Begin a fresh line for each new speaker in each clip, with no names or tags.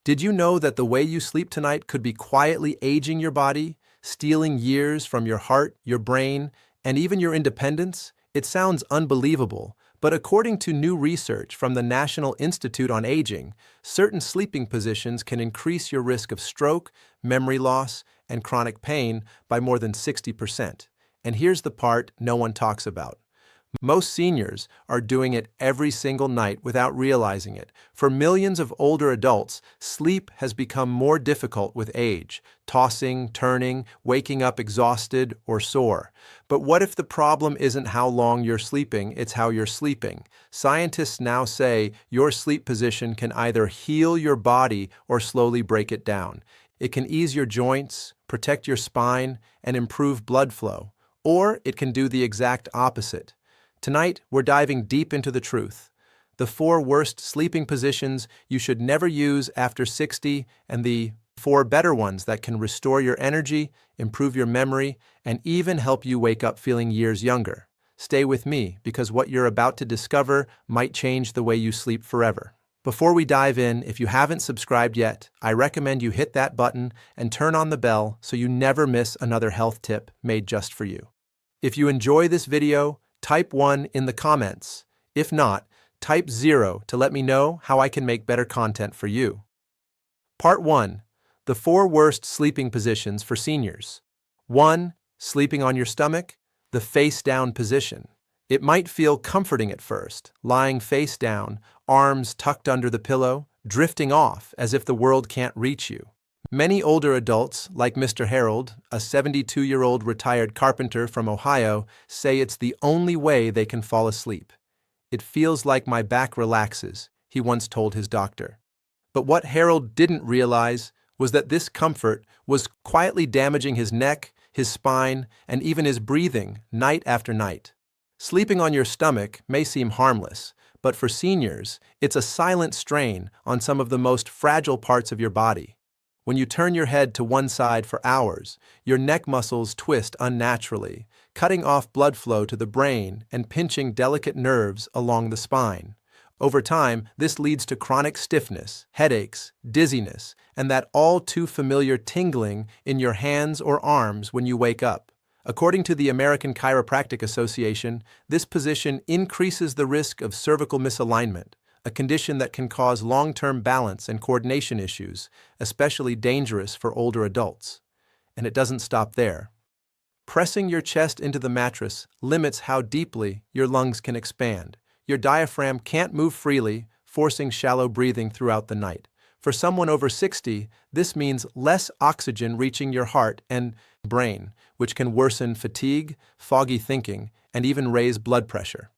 Did you know that the way you sleep tonight could be quietly aging your body, stealing years from your heart, your brain, and even your independence? It sounds unbelievable, but according to new research from the National Institute on Aging, certain sleeping positions can increase your risk of stroke, memory loss, and chronic pain by more than 60%. And here's the part no one talks about. Most seniors are doing it every single night without realizing it. For millions of older adults, sleep has become more difficult with age, tossing, turning, waking up exhausted or sore. But what if the problem isn't how long you're sleeping, it's how you're sleeping? Scientists now say your sleep position can either heal your body or slowly break it down. It can ease your joints, protect your spine, and improve blood flow. Or it can do the exact opposite. Tonight, we're diving deep into the truth. The 4 worst sleeping positions you should never use after 60, and the 4 better ones that can restore your energy, improve your memory, and even help you wake up feeling years younger. Stay with me, because what you're about to discover might change the way you sleep forever. Before we dive in, if you haven't subscribed yet, I recommend you hit that button and turn on the bell so you never miss another health tip made just for you. If you enjoy this video, type 1 in the comments. If not, type 0 to let me know how I can make better content for you. Part 1. The 4 worst sleeping positions for seniors. 1. Sleeping on your stomach, the face-down position. It might feel comforting at first, lying face down, arms tucked under the pillow, drifting off as if the world can't reach you. Many older adults, like Mr. Harold, a 72-year-old retired carpenter from Ohio, say it's the only way they can fall asleep. "It feels like my back relaxes," he once told his doctor. But what Harold didn't realize was that this comfort was quietly damaging his neck, his spine, and even his breathing night after night. Sleeping on your stomach may seem harmless, but for seniors, it's a silent strain on some of the most fragile parts of your body. When you turn your head to one side for hours, your neck muscles twist unnaturally, cutting off blood flow to the brain and pinching delicate nerves along the spine. Over time, this leads to chronic stiffness, headaches, dizziness, and that all-too-familiar tingling in your hands or arms when you wake up. According to the American Chiropractic Association, this position increases the risk of cervical misalignment, a condition that can cause long-term balance and coordination issues, especially dangerous for older adults. And it doesn't stop there. Pressing your chest into the mattress limits how deeply your lungs can expand. Your diaphragm can't move freely, forcing shallow breathing throughout the night. For someone over 60, this means less oxygen reaching your heart and brain, which can worsen fatigue, foggy thinking, and even raise blood pressure.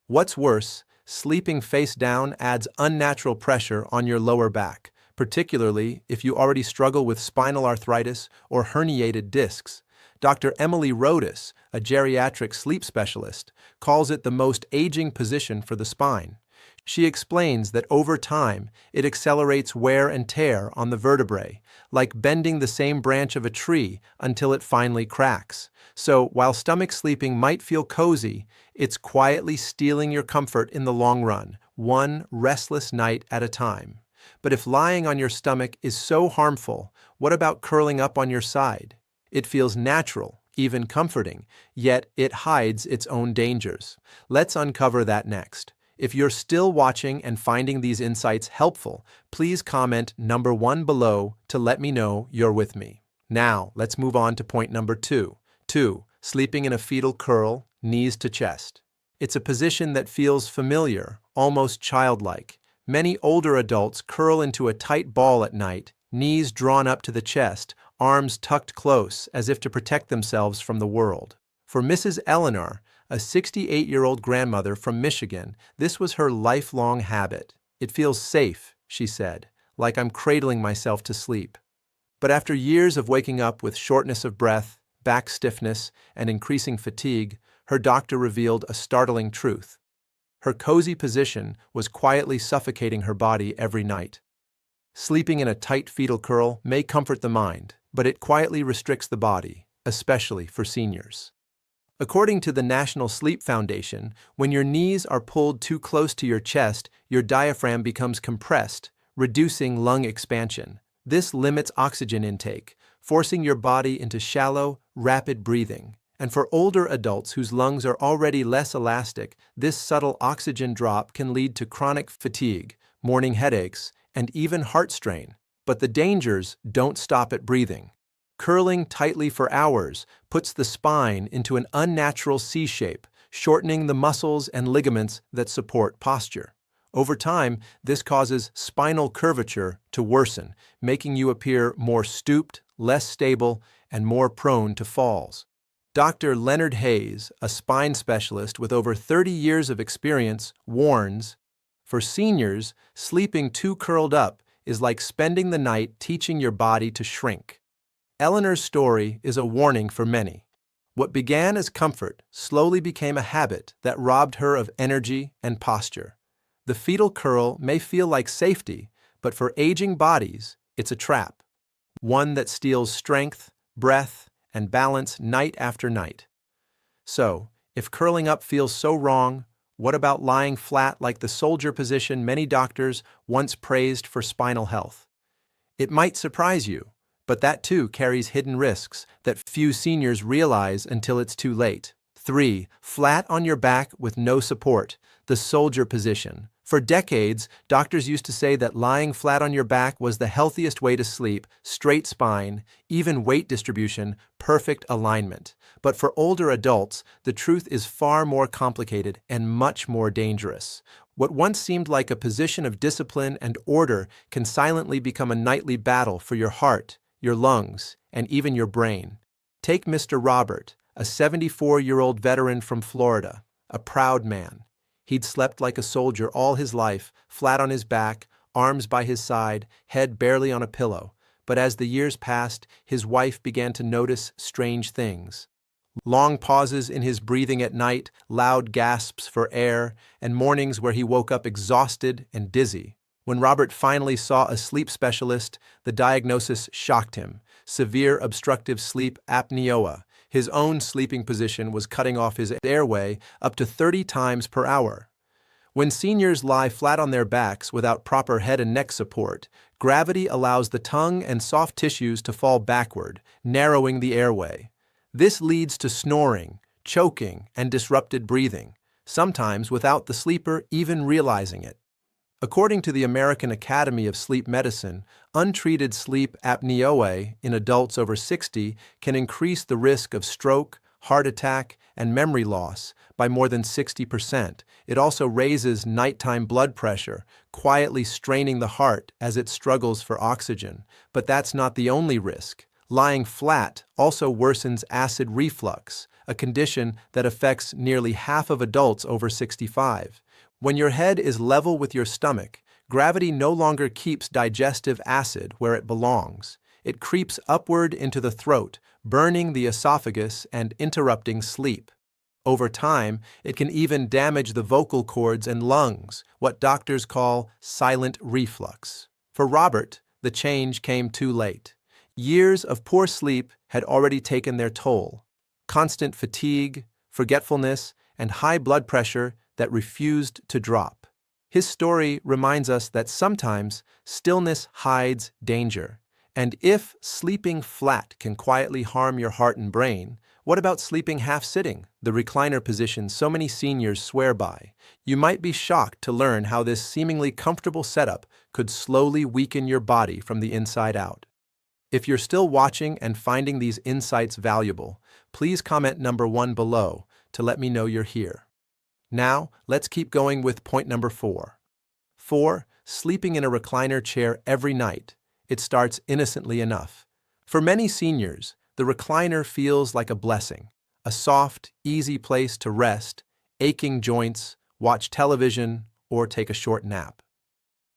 What's worse, sleeping face down adds unnatural pressure on your lower back, particularly if you already struggle with spinal arthritis or herniated discs. Dr. Emily Rodas, a geriatric sleep specialist, calls it the most aging position for the spine. She explains that over time, it accelerates wear and tear on the vertebrae, like bending the same branch of a tree until it finally cracks. So, while stomach sleeping might feel cozy, it's quietly stealing your comfort in the long run, one restless night at a time. But if lying on your stomach is so harmful, what about curling up on your side? It feels natural, even comforting, yet it hides its own dangers. Let's uncover that next. If you're still watching and finding these insights helpful, please comment number 1 below to let me know you're with me. Now, let's move on to point number 2. 2. Sleeping in a fetal curl, knees to chest. It's a position that feels familiar, almost childlike. Many older adults curl into a tight ball at night, knees drawn up to the chest, arms tucked close as if to protect themselves from the world. For Mrs. Eleanor, a 68-year-old grandmother from Michigan, this was her lifelong habit. "It feels safe," she said, "like I'm cradling myself to sleep." But after years of waking up with shortness of breath, back stiffness, and increasing fatigue, her doctor revealed a startling truth. Her cozy position was quietly suffocating her body every night. Sleeping in a tight fetal curl may comfort the mind, but it quietly restricts the body, especially for seniors. According to the National Sleep Foundation, when your knees are pulled too close to your chest, your diaphragm becomes compressed, reducing lung expansion. This limits oxygen intake, forcing your body into shallow, rapid breathing. And for older adults whose lungs are already less elastic, this subtle oxygen drop can lead to chronic fatigue, morning headaches, and even heart strain. But the dangers don't stop at breathing. Curling tightly for hours puts the spine into an unnatural C shape, shortening the muscles and ligaments that support posture. Over time, this causes spinal curvature to worsen, making you appear more stooped, less stable, and more prone to falls. Dr. Leonard Hayes, a spine specialist with over 30 years of experience, warns, for seniors, sleeping too curled up is like spending the night teaching your body to shrink. Eleanor's story is a warning for many. What began as comfort slowly became a habit that robbed her of energy and posture. The fetal curl may feel like safety, but for aging bodies, it's a trap. One that steals strength, breath, and balance night after night. So, if curling up feels so wrong, what about lying flat like the soldier position many doctors once praised for spinal health? It might surprise you, but that too carries hidden risks that few seniors realize until it's too late. 3. Flat on your back with no support, the soldier position. For decades, doctors used to say that lying flat on your back was the healthiest way to sleep, straight spine, even weight distribution, perfect alignment. But for older adults, the truth is far more complicated and much more dangerous. What once seemed like a position of discipline and order can silently become a nightly battle for your heart, your lungs, and even your brain. Take Mr. Robert, a 74-year-old veteran from Florida, a proud man. He'd slept like a soldier all his life, flat on his back, arms by his side, head barely on a pillow. But as the years passed, his wife began to notice strange things. Long pauses in his breathing at night, loud gasps for air, and mornings where he woke up exhausted and dizzy. When Robert finally saw a sleep specialist, the diagnosis shocked him: severe obstructive sleep apnea. His own sleeping position was cutting off his airway up to 30 times per hour. When seniors lie flat on their backs without proper head and neck support, gravity allows the tongue and soft tissues to fall backward, narrowing the airway. This leads to snoring, choking, and disrupted breathing, sometimes without the sleeper even realizing it. According to the American Academy of Sleep Medicine, untreated sleep apnea in adults over 60 can increase the risk of stroke, heart attack, and memory loss by more than 60%. It also raises nighttime blood pressure, quietly straining the heart as it struggles for oxygen. But that's not the only risk. Lying flat also worsens acid reflux, a condition that affects nearly half of adults over 65. When your head is level with your stomach, gravity no longer keeps digestive acid where it belongs. It creeps upward into the throat, burning the esophagus and interrupting sleep. Over time, it can even damage the vocal cords and lungs, what doctors call silent reflux. For Robert, the change came too late. Years of poor sleep had already taken their toll. Constant fatigue, forgetfulness, and high blood pressure that refused to drop. His story reminds us that sometimes stillness hides danger. And if sleeping flat can quietly harm your heart and brain, what about sleeping half-sitting, the recliner position so many seniors swear by? You might be shocked to learn how this seemingly comfortable setup could slowly weaken your body from the inside out. If you're still watching and finding these insights valuable, please comment number 1 below to let me know you're here. Now, let's keep going with point number 4. 4. Sleeping in a recliner chair every night. It starts innocently enough. For many seniors, the recliner feels like a blessing, a soft, easy place to rest, aching joints, watch television, or take a short nap.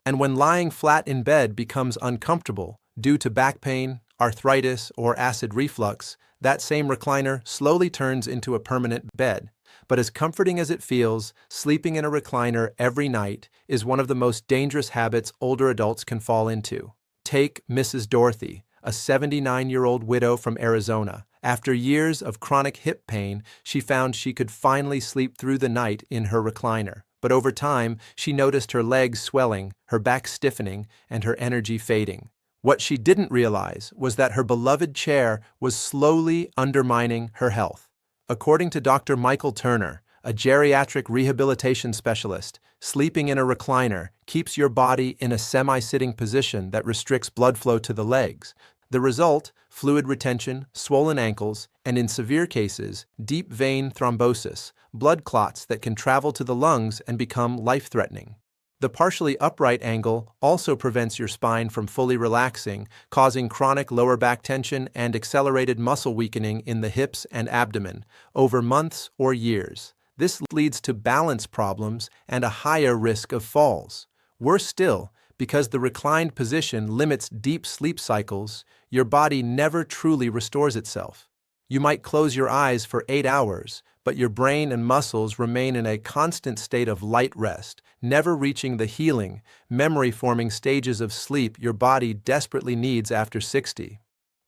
And when lying flat in bed becomes uncomfortable due to back pain, arthritis, or acid reflux, that same recliner slowly turns into a permanent bed. But as comforting as it feels, sleeping in a recliner every night is one of the most dangerous habits older adults can fall into. Take Mrs. Dorothy, a 79-year-old widow from Arizona. After years of chronic hip pain, she found she could finally sleep through the night in her recliner. but over time, she noticed her legs swelling, her back stiffening, and her energy fading. What she didn't realize was that her beloved chair was slowly undermining her health. According to Dr. Michael Turner, a geriatric rehabilitation specialist, sleeping in a recliner keeps your body in a semi-sitting position that restricts blood flow to the legs. The result, fluid retention, swollen ankles, and in severe cases, deep vein thrombosis, blood clots that can travel to the lungs and become life-threatening. The partially upright angle also prevents your spine from fully relaxing, causing chronic lower back tension and accelerated muscle weakening in the hips and abdomen over months or years. This leads to balance problems and a higher risk of falls. Worse still, because the reclined position limits deep sleep cycles, your body never truly restores itself. You might close your eyes for 8 hours, but your brain and muscles remain in a constant state of light rest, never reaching the healing, memory-forming stages of sleep your body desperately needs after 60.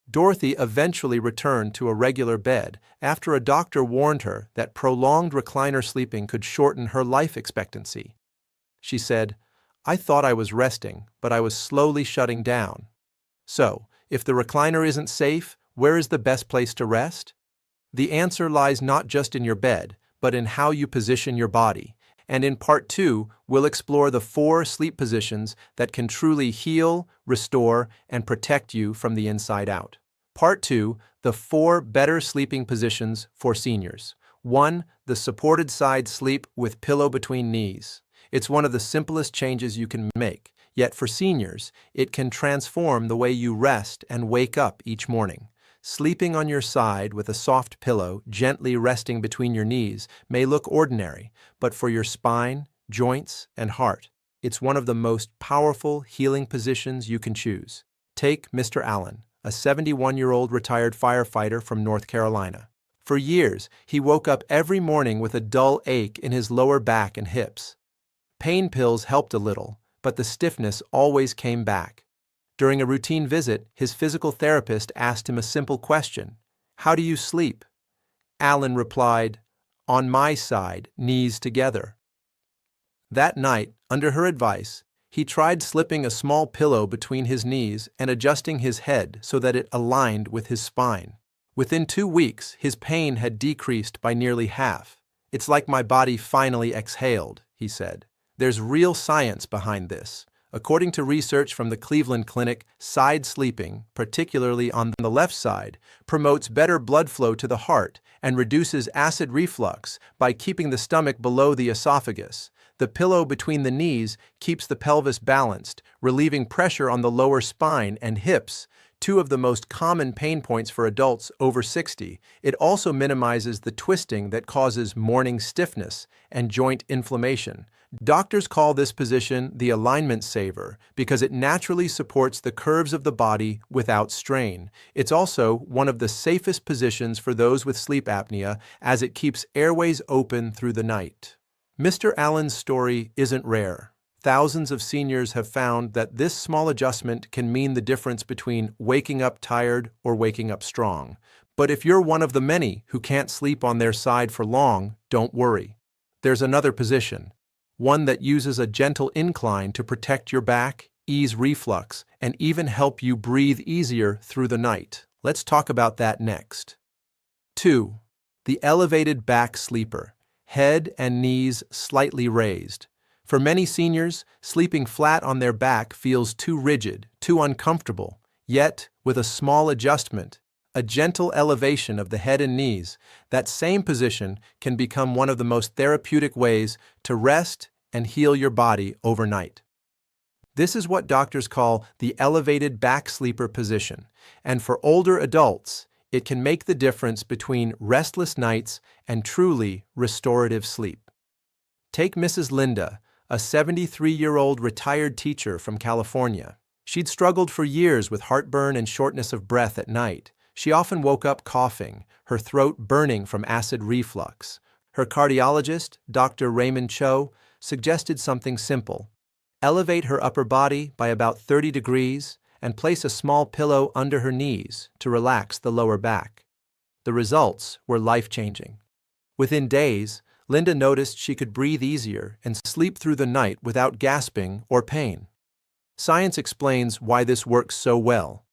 Dorothy eventually returned to a regular bed after a doctor warned her that prolonged recliner sleeping could shorten her life expectancy. She said, "I thought I was resting, but I was slowly shutting down." So, if the recliner isn't safe, where is the best place to rest? The answer lies not just in your bed, but in how you position your body. And in Part 2, we'll explore the 4 sleep positions that can truly heal, restore, and protect you from the inside out. Part 2, the 4 better sleeping positions for seniors. 1. The supported side sleep with pillow between knees. It's one of the simplest changes you can make, yet for seniors, it can transform the way you rest and wake up each morning. Sleeping on your side with a soft pillow gently resting between your knees may look ordinary, but for your spine, joints, and heart, it's one of the most powerful healing positions you can choose. Take Mr. Allen, a 71-year-old retired firefighter from North Carolina. For years, he woke up every morning with a dull ache in his lower back and hips. Pain pills helped a little, but the stiffness always came back. During a routine visit, his physical therapist asked him a simple question: "How do you sleep?" Allen replied, "On my side, knees together." That night, under her advice, he tried slipping a small pillow between his knees and adjusting his head so that it aligned with his spine. Within 2 weeks, his pain had decreased by nearly half. "It's like my body finally exhaled," he said. There's real science behind this. According to research from the Cleveland Clinic, side sleeping, particularly on the left side, promotes better blood flow to the heart and reduces acid reflux by keeping the stomach below the esophagus. The pillow between the knees keeps the pelvis balanced, relieving pressure on the lower spine and hips, 2 of the most common pain points for adults over 60. It also minimizes the twisting that causes morning stiffness and joint inflammation. Doctors call this position the alignment saver because it naturally supports the curves of the body without strain. It's also one of the safest positions for those with sleep apnea as it keeps airways open through the night. Mr. Allen's story isn't rare. Thousands of seniors have found that this small adjustment can mean the difference between waking up tired or waking up strong. But if you're one of the many who can't sleep on their side for long, don't worry. There's another position, one that uses a gentle incline to protect your back, ease reflux, and even help you breathe easier through the night. Let's talk about that next. 2. The elevated back sleeper, head and knees slightly raised. For many seniors, sleeping flat on their back feels too rigid, too uncomfortable. Yet, with a small adjustment, a gentle elevation of the head and knees, that same position can become one of the most therapeutic ways to rest and heal your body overnight. This is what doctors call the elevated back sleeper position, and for older adults, it can make the difference between restless nights and truly restorative sleep. Take Mrs. Linda, a 73-year-old retired teacher from California. She'd struggled for years with heartburn and shortness of breath at night. She often woke up coughing, her throat burning from acid reflux. Her cardiologist, Dr. Raymond Cho, suggested something simple: elevate her upper body by about 30 degrees and place a small pillow under her knees to relax the lower back. The results were life-changing. Within days, Linda noticed she could breathe easier and sleep through the night without gasping or pain. Science explains why this works so well.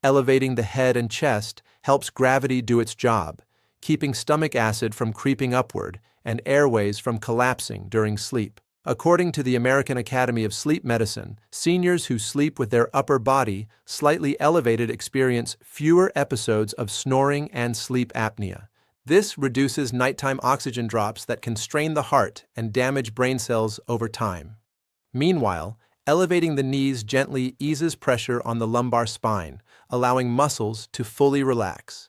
Elevating the head and chest helps gravity do its job, keeping stomach acid from creeping upward and airways from collapsing during sleep. According to the American Academy of Sleep Medicine, seniors who sleep with their upper body slightly elevated experience fewer episodes of snoring and sleep apnea. This reduces nighttime oxygen drops that can strain the heart and damage brain cells over time. Meanwhile, elevating the knees gently eases pressure on the lumbar spine, allowing muscles to fully relax.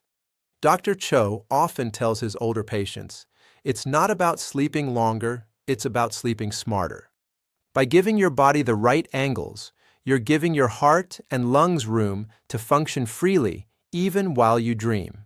Dr. Cho often tells his older patients, "It's not about sleeping longer, it's about sleeping smarter." By giving your body the right angles, you're giving your heart and lungs room to function freely, even while you dream.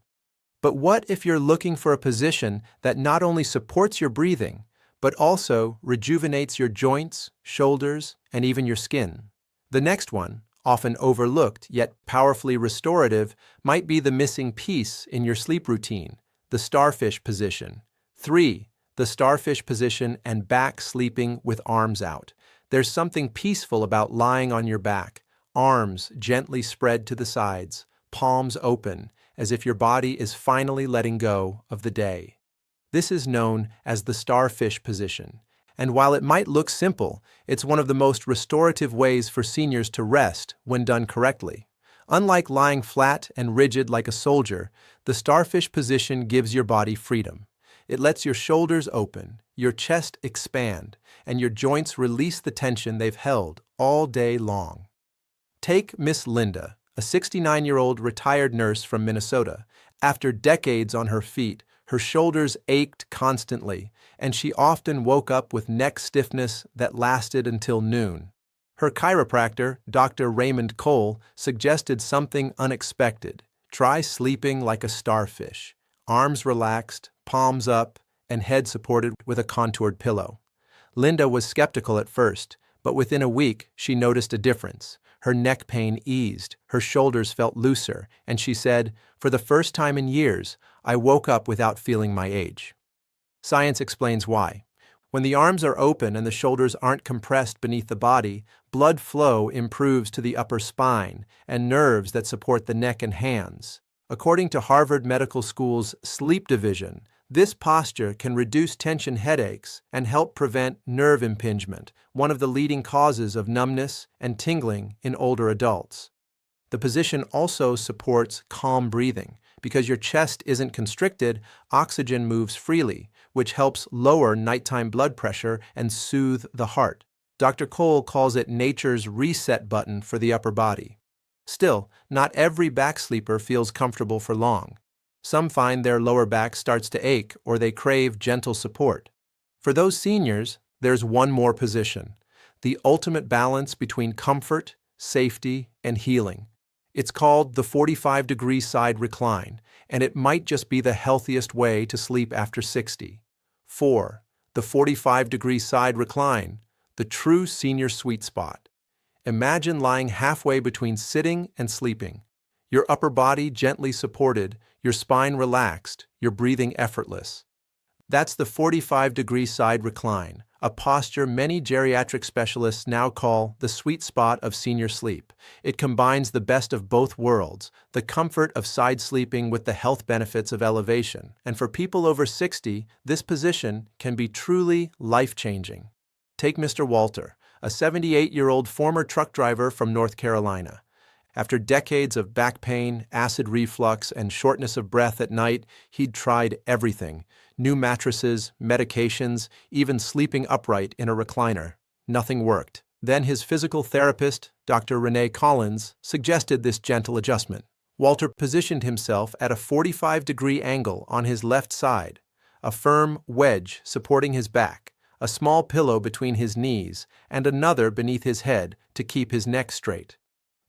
But what if you're looking for a position that not only supports your breathing, but also rejuvenates your joints, shoulders, and even your skin? The next one, often overlooked yet powerfully restorative, might be the missing piece in your sleep routine, the starfish position. 3. The starfish position and back sleeping with arms out. There's something peaceful about lying on your back, arms gently spread to the sides, palms open, as if your body is finally letting go of the day. This is known as the starfish position, and while it might look simple, it's one of the most restorative ways for seniors to rest when done correctly. Unlike lying flat and rigid like a soldier, the starfish position gives your body freedom. It lets your shoulders open, your chest expand, and your joints release the tension they've held all day long. Take Miss Linda, a 69-year-old retired nurse from Minnesota. After decades on her feet, her shoulders ached constantly, and she often woke up with neck stiffness that lasted until noon. Her chiropractor, Dr. Raymond Cole, suggested something unexpected. Try sleeping like a starfish, arms relaxed, palms up, and head supported with a contoured pillow. Linda was skeptical at first, but within a week she noticed a difference. Her neck pain eased, her shoulders felt looser, and she said, "For the first time in years, I woke up without feeling my age." Science explains why. When the arms are open and the shoulders aren't compressed beneath the body, blood flow improves to the upper spine and nerves that support the neck and hands. According to Harvard Medical School's Sleep Division, this posture can reduce tension headaches and help prevent nerve impingement, one of the leading causes of numbness and tingling in older adults. The position also supports calm breathing. Because your chest isn't constricted, oxygen moves freely, which helps lower nighttime blood pressure and soothe the heart. Dr. Cole calls it nature's reset button for the upper body. Still, not every back sleeper feels comfortable for long. Some find their lower back starts to ache or they crave gentle support. For those seniors, there's one more position, the ultimate balance between comfort, safety, and healing. It's called the 45-degree side recline, and it might just be the healthiest way to sleep after 60. 4. The 45-degree side recline, the true senior sweet spot. Imagine lying halfway between sitting and sleeping. Your upper body gently supported, your spine relaxed, your breathing effortless. That's the 45-degree side recline, a posture many geriatric specialists now call the sweet spot of senior sleep. It combines the best of both worlds, the comfort of side sleeping with the health benefits of elevation. And for people over 60, this position can be truly life-changing. Take Mr. Walter, a 78-year-old former truck driver from North Carolina. After decades of back pain, acid reflux, and shortness of breath at night, he'd tried everything. New mattresses, medications, even sleeping upright in a recliner. Nothing worked. Then his physical therapist, Dr. Renee Collins, suggested this gentle adjustment. Walter positioned himself at a 45-degree angle on his left side, a firm wedge supporting his back, a small pillow between his knees, and another beneath his head to keep his neck straight.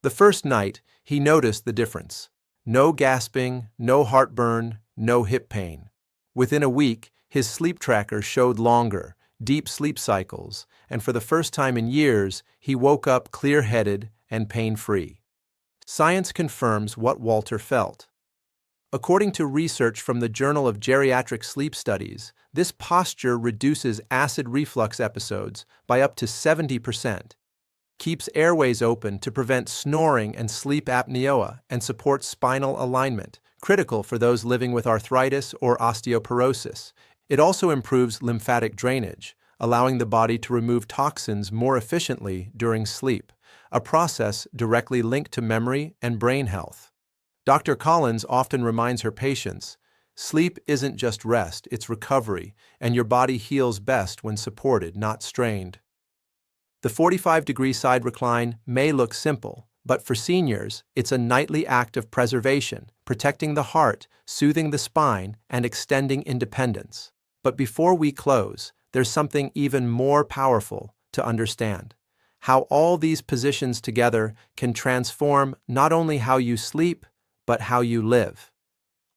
The first night, he noticed the difference. No gasping, no heartburn, no hip pain. Within a week, his sleep tracker showed longer, deep sleep cycles, and for the first time in years, he woke up clear-headed and pain-free. Science confirms what Walter felt. According to research from the Journal of Geriatric Sleep Studies, this posture reduces acid reflux episodes by up to 70%, keeps airways open to prevent snoring and sleep apnea, and supports spinal alignment, critical for those living with arthritis or osteoporosis. It also improves lymphatic drainage, allowing the body to remove toxins more efficiently during sleep, a process directly linked to memory and brain health. Dr. Collins often reminds her patients, sleep isn't just rest, it's recovery, and your body heals best when supported, not strained. The 45-degree side recline may look simple, but for seniors, it's a nightly act of preservation, protecting the heart, soothing the spine, and extending independence. But before we close, there's something even more powerful to understand: how all these positions together can transform not only how you sleep, but how you live.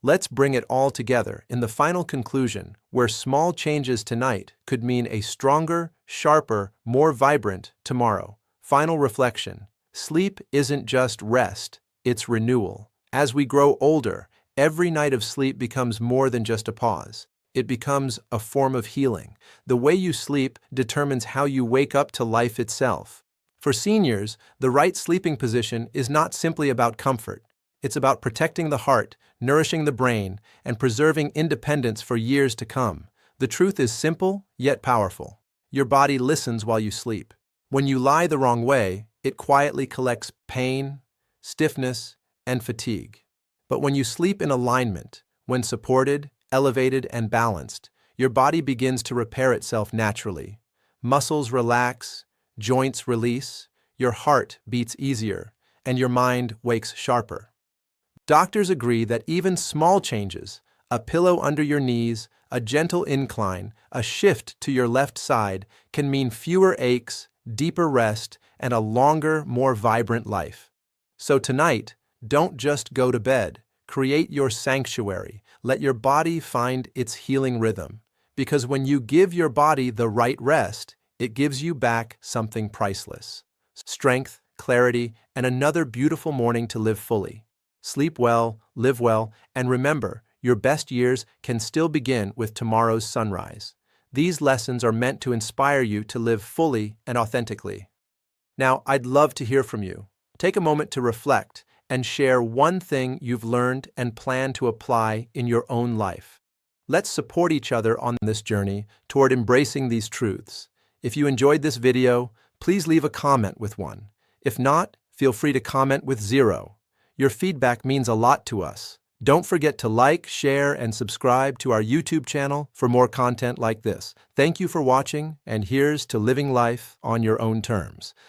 Let's bring it all together in the final conclusion, where small changes tonight could mean a stronger, sharper, more vibrant tomorrow. Final reflection: sleep isn't just rest, it's renewal. As we grow older, every night of sleep becomes more than just a pause. It becomes a form of healing. The way you sleep determines how you wake up to life itself. For seniors, the right sleeping position is not simply about comfort. It's about protecting the heart, nourishing the brain, and preserving independence for years to come. The truth is simple, yet powerful. Your body listens while you sleep. When you lie the wrong way, it quietly collects pain, stiffness, and fatigue. But when you sleep in alignment, when supported, elevated, and balanced, your body begins to repair itself naturally. Muscles relax, joints release, your heart beats easier, and your mind wakes sharper. Doctors agree that even small changes, a pillow under your knees, a gentle incline, a shift to your left side, can mean fewer aches, deeper rest, and a longer, more vibrant life. So tonight, don't just go to bed. Create your sanctuary. Let your body find its healing rhythm. Because when you give your body the right rest, it gives you back something priceless: strength, clarity, and another beautiful morning to live fully. Sleep well, live well, and remember, your best years can still begin with tomorrow's sunrise. These lessons are meant to inspire you to live fully and authentically. Now, I'd love to hear from you. Take a moment to reflect and share one thing you've learned and plan to apply in your own life. Let's support each other on this journey toward embracing these truths. If you enjoyed this video, please leave a comment with one. If not, feel free to comment with 0. Your feedback means a lot to us. Don't forget to like, share, and subscribe to our YouTube channel for more content like this. Thank you for watching, and here's to living life on your own terms.